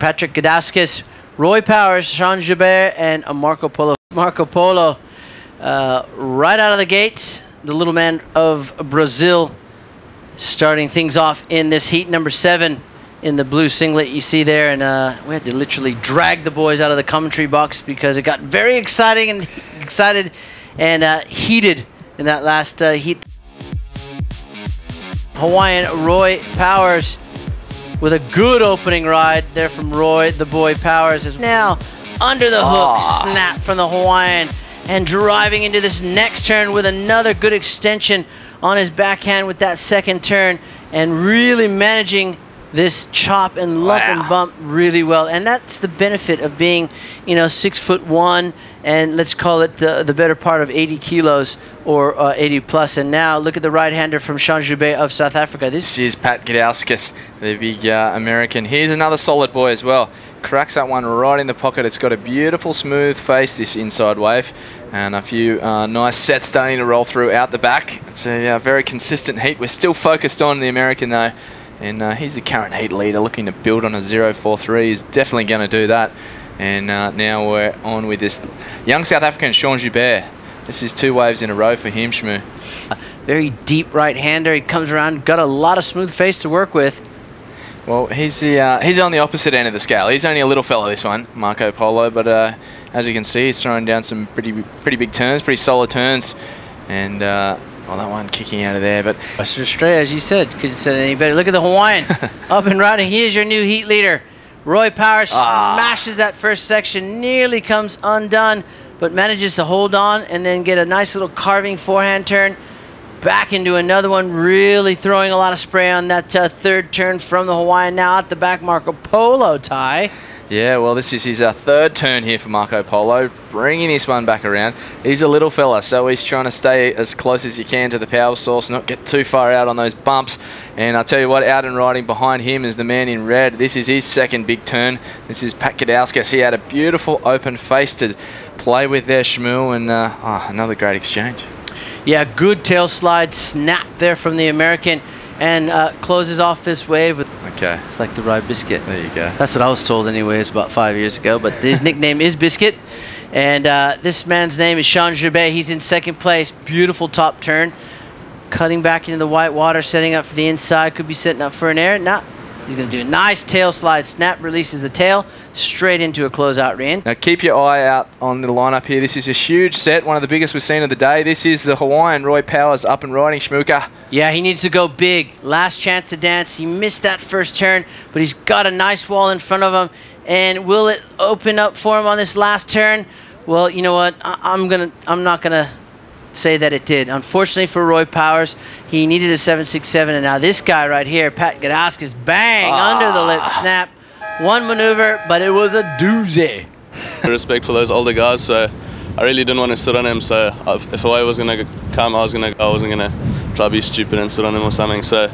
Patrick Gudauskas, Roy Powers, Sean Joubert, and Marco Polo. Marco Polo, right out of the gates, the little man of Brazil, starting things off in this heat, number 7 in the blue singlet you see there. And we had to literally drag the boys out of the commentary box because it got very excited and heated in that last heat. Hawaiian Roy Powers with a good opening ride there from Roy, the boy Powers, is now under the hook, snap from the Hawaiian, and driving into this next turn with another good extension on his backhand with that second turn, and really managing this chop and lump and bump really well. And that's the benefit of being, you know, 6'1", and let's call it the better part of 80 kilos or 80 plus. And now look at the right-hander from Sean Joubert of South Africa. This is Pat Gudauskas, the big American. Here's another solid boy as well. Cracks that one right in the pocket. It's got a beautiful smooth face, this inside wave, and a few nice sets starting to roll through out the back. It's a very consistent heat. We're still focused on the American though, and he's the current heat leader, looking to build on a 0.43. He's definitely going to do that. And now we're on with this young South African, Sean Joubert. This is 2 waves in a row for him, Shmoo. Very deep right-hander. He comes around, got a lot of smooth face to work with. Well, he's on the opposite end of the scale. He's only a little fella, this one, Marco Polo, but as you can see, he's throwing down some pretty big turns, pretty solid turns, and well, that one kicking out of there. But Western Australia, as you said, couldn't say it any better. Look at the Hawaiian up and riding. He is your new heat leader. Roy Powers smashes that first section, nearly comes undone, but manages to hold on and then get a nice little carving forehand turn. Back into another one, really throwing a lot of spray on that third turn from the Hawaiian. Now at the back, Marco Polo, Ty. Yeah, well, this is his third turn here for Marco Polo, bringing this one back around. He's a little fella, so he's trying to stay as close as you can to the power source, not get too far out on those bumps. And I'll tell you what, out and riding behind him is the man in red. This is his second big turn. This is Pat Gudauskas. He had a beautiful open face to play with there, Shmoo, and another great exchange. Yeah, good tail slide snap there from the American, and closes off this wave with, it's like the Rye Biscuit. There you go. That's what I was told anyways about 5 years ago, but his nickname is Biscuit. And this man's name is Sean Joubert. He's in second place. Beautiful top turn. Cutting back into the white water, setting up for the inside. Could be setting up for an air. Nah, he's going to do a nice tail slide. Snap, releases the tail straight into a closeout rein. Now keep your eye out on the lineup here. This is a huge set, one of the biggest we've seen of the day. This is the Hawaiian Roy Powers up and riding, Shmooka. Yeah, he needs to go big. Last chance to dance. He missed that first turn, but he's got a nice wall in front of him. And will it open up for him on this last turn? Well, you know what? I'm not gonna say that it did. Unfortunately for Roy Powers, he needed a 7.67, and now this guy right here, Pat Gudauskas, bang, under the lip snap. One maneuver, but it was a doozy. Respect for those older guys, so I really didn't want to sit on him. So if a wave was gonna come, I wasn't gonna try to be stupid and sit on him or something. So